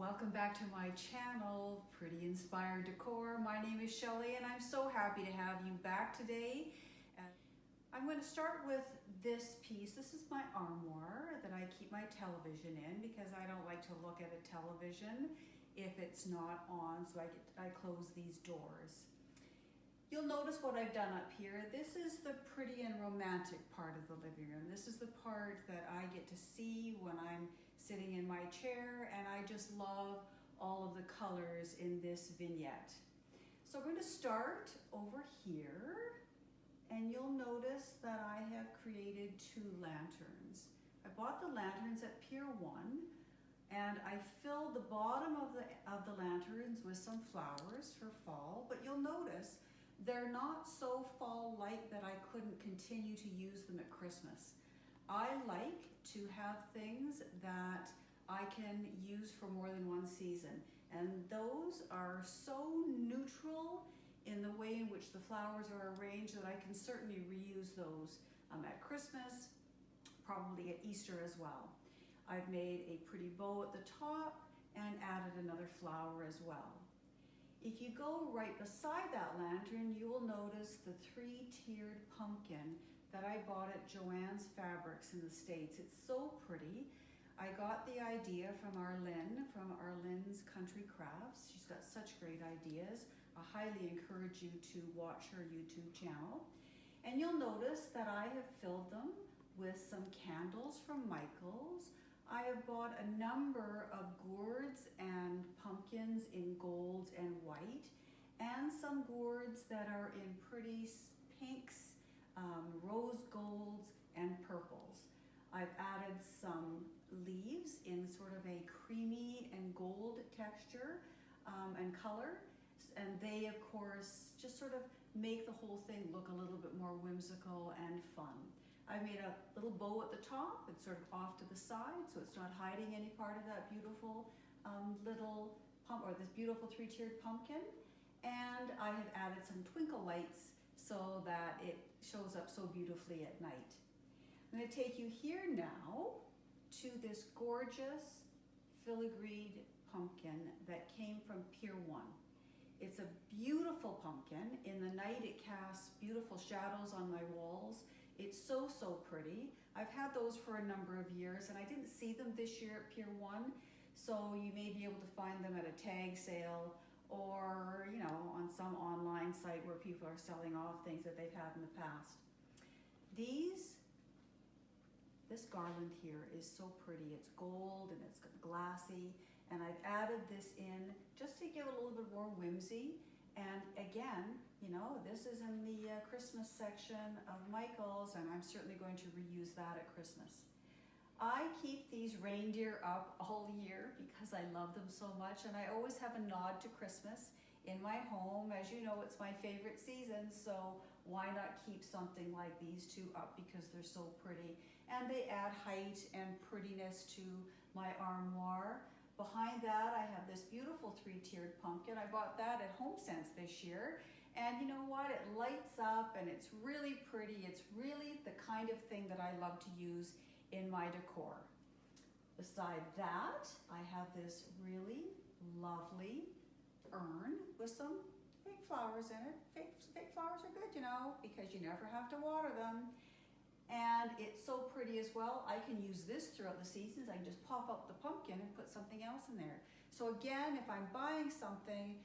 Welcome back to my channel, Pretty Inspired Decor. My name is Shelley and I'm so happy to have you back today. I'm going to start with this piece. This is my armoire that I keep my television in because I don't like to look at a television if it's not on, so I close these doors. You'll notice what I've done up here. This is the pretty and romantic part of the living room. This is the part that I get to see when I'm sitting in my chair, and I just love all of the colors in this vignette. So we're going to start over here, and you'll notice that I have created 2 lanterns. I bought the lanterns at Pier 1, and I filled the bottom of the lanterns with some flowers for fall, but you'll notice they're not so fall-like that I couldn't continue to use them at Christmas. I like to have things that I can use for more than one season, and those are so neutral in the way in which the flowers are arranged that I can certainly reuse those at Christmas, probably at Easter as well. I've made a pretty bow at the top and added another flower as well. If you go right beside that lantern, you will notice the 3-tiered pumpkin that I bought at Joann's Fabrics in the States. It's so pretty. I got the idea from Arlene's Country Crafts. She's got such great ideas. I highly encourage you to watch her YouTube channel. And you'll notice that I have filled them with some candles from Michael's. I have bought a number of gourds and pumpkins in gold and white, and some gourds that are in pretty pinks, rose golds, and purples. I've added some leaves in sort of a creamy and gold texture and color, and they of course just sort of make the whole thing look a little bit more whimsical and fun. I made a little bow at the top. It's sort of off to the side, so it's not hiding any part of that beautiful little this beautiful 3-tiered pumpkin. And I have added some twinkle lights so that it shows up so beautifully at night. I'm going to take you here now to this gorgeous filigreed pumpkin that came from Pier 1. It's a beautiful pumpkin. In the night, it casts beautiful shadows on my walls. It's so, so pretty. I've had those for a number of years, and I didn't see them this year at Pier 1, so you may be able to find them at a tag sale or, you know, on some online site where people are selling off things that they've had in the past. This garland here is so pretty. It's gold and it's glassy, and I've added this in just to give it a little bit more whimsy. And again, you know, this is in the Christmas section of Michael's, and I'm certainly going to reuse that at Christmas. I keep these reindeer up all year because I love them so much, and I always have a nod to Christmas in my home. As you know, it's my favorite season, so why not keep something like these 2 up because they're so pretty, and they add height and prettiness to my armoire. Behind that, I have this beautiful 3-tiered pumpkin. I bought that at HomeSense this year. And you know what? It lights up and it's really pretty. It's really the kind of thing that I love to use in my decor. Beside that, I have this really lovely urn with some fake flowers in it. Fake flowers are good, you know, because you never have to water them. And it's so pretty as well. I can use this throughout the seasons. I can just pop up the pumpkin and put something else in there. So again, if I'm buying something,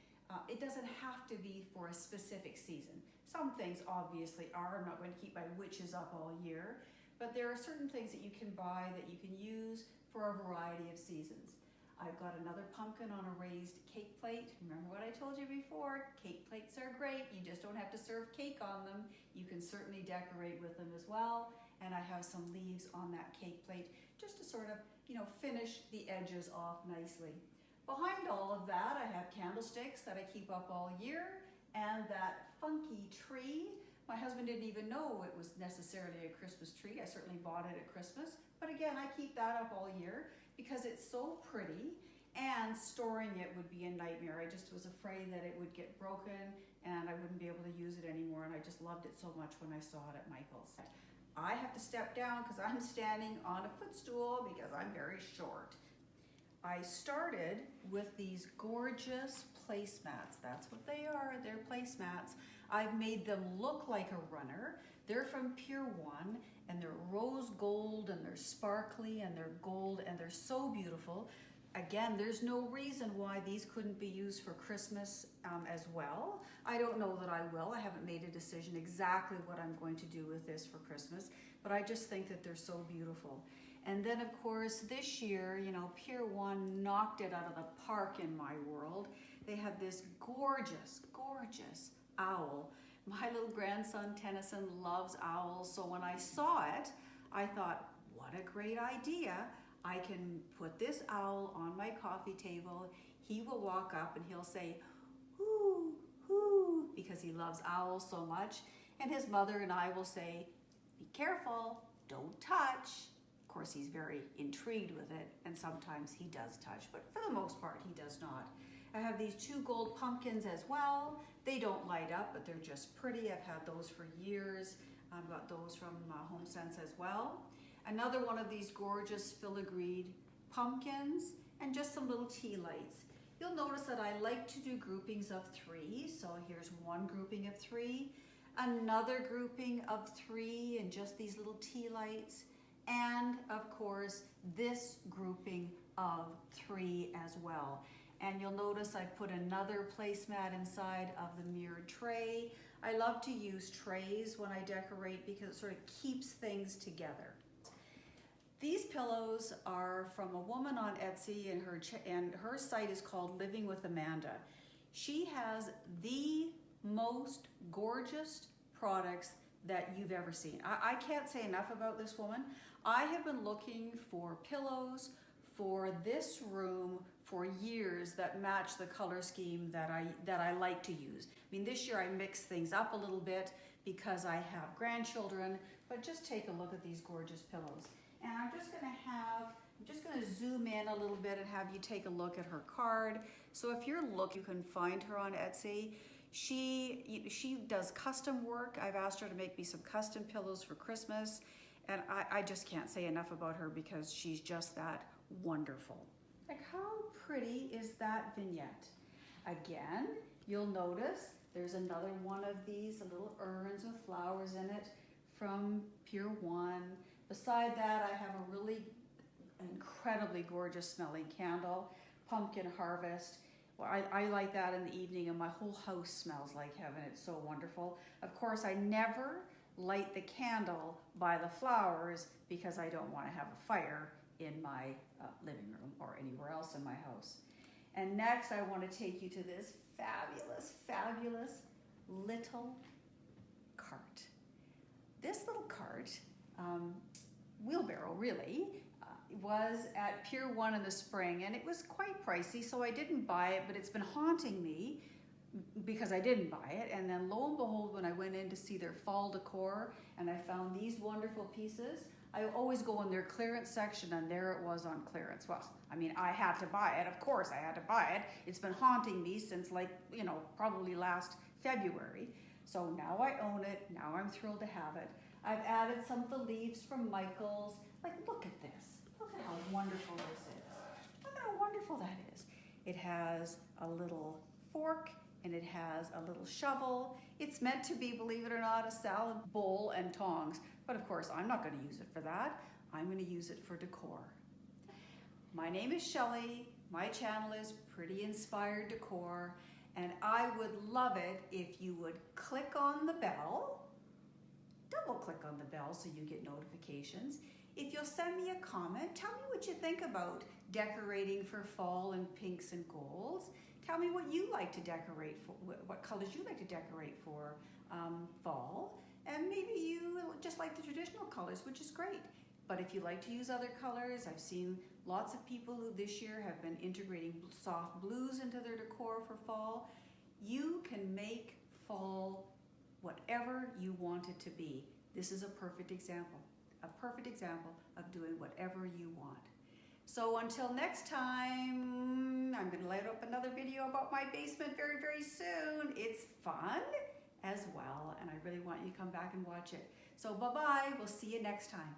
it doesn't have to be for a specific season. Some things obviously are. I'm not going to keep my witches up all year, but there are certain things that you can buy that you can use for a variety of seasons. I've got another pumpkin on a raised cake plate. Remember what I told you before? Cake plates are great. You just don't have to serve cake on them. You can certainly decorate with them as well. And I have some leaves on that cake plate just to sort of, you know, finish the edges off nicely. Behind all of that, I have candlesticks that I keep up all year, and that funky tree. My husband didn't even know it was necessarily a Christmas tree. I certainly bought it at Christmas. But again, I keep that up all year because it's so pretty, and storing it would be a nightmare. I just was afraid that it would get broken and I wouldn't be able to use it anymore, and I just loved it so much when I saw it at Michael's. I have to step down because I'm standing on a footstool because I'm very short. I started with these gorgeous placemats. That's what they are, they're placemats. I've made them look like a runner. They're from Pier 1, and they're rose gold, and they're sparkly, and they're gold, and they're so beautiful. Again, there's no reason why these couldn't be used for Christmas as well. I don't know that I will. I haven't made a decision exactly what I'm going to do with this for Christmas, but I just think that they're so beautiful. And then of course this year, you know, Pier 1 knocked it out of the park in my world. They had this gorgeous, gorgeous owl. My little grandson Tennyson loves owls, so when I saw it, I thought, what a great idea. I can put this owl on my coffee table. He will walk up and he'll say, hoo, hoo, because he loves owls so much. And his mother and I will say, be careful, don't touch. Of course, he's very intrigued with it, and sometimes he does touch, but for the most part, he does not. I have these 2 gold pumpkins as well. They don't light up, but they're just pretty. I've had those for years. I've got those from HomeSense as well. Another one of these gorgeous filigreed pumpkins, and just some little tea lights. You'll notice that I like to do groupings of 3. So here's one grouping of 3, another grouping of 3, and just these little tea lights, and of course this grouping of 3 as well. And you'll notice I put another placemat inside of the mirrored tray. I love to use trays when I decorate because it sort of keeps things together. These pillows are from a woman on Etsy, and her site is called Living with Amanda. She has the most gorgeous products that you've ever seen. I can't say enough about this woman. I have been looking for pillows for this room for years that match the color scheme that I like to use. I mean, this year I mixed things up a little bit because I have grandchildren, but just take a look at these gorgeous pillows. And I'm just gonna zoom in a little bit and have you take a look at her card. So if you're looking, you can find her on Etsy. She does custom work. I've asked her to make me some custom pillows for Christmas, and I just can't say enough about her because she's just that wonderful. Like, how pretty is that vignette? Again, you'll notice there's another one of these little urns with flowers in it from Pier 1. Beside that, I have a really incredibly gorgeous smelling candle, Pumpkin Harvest. Well, I like that in the evening, and my whole house smells like heaven. It's so wonderful. Of course, I never light the candle by the flowers because I don't want to have a fire in my living room or anywhere else in my house. And next, I want to take you to this fabulous, fabulous little cart. This little cart, wheelbarrow really, was at Pier 1 in the spring, and it was quite pricey, so I didn't buy it, but it's been haunting me because I didn't buy it. And then lo and behold, when I went in to see their fall decor and I found these wonderful pieces, I always go in their clearance section, and there it was on clearance. Well, I mean, I had to buy it. Of course I had to buy it. It's been haunting me since, like, you know, probably last February. So now I own it. Now I'm thrilled to have it. I've added some of the leaves from Michael's. Like, look at this. Look at how wonderful this is. Look at how wonderful that is. It has a little fork, and it has a little shovel. It's meant to be, believe it or not, a salad bowl and tongs. But of course, I'm not going to use it for that. I'm going to use it for decor. My name is Shelley. My channel is Pretty Inspired Decor. And I would love it if you would click on the bell, double click on the bell so you get notifications. If you'll send me a comment, tell me what you think about decorating for fall in pinks and golds. Tell me what you like to decorate for, what colors you like to decorate for fall. And maybe you just like the traditional colors, which is great. But if you like to use other colors, I've seen lots of people who this year have been integrating soft blues into their decor for fall. You can make fall whatever you want it to be. This is a perfect example of doing whatever you want. So until next time, I'm going to light up another video about my basement very, very soon. It's fun as well, and I really want you to come back and watch it. So bye-bye. We'll see you next time.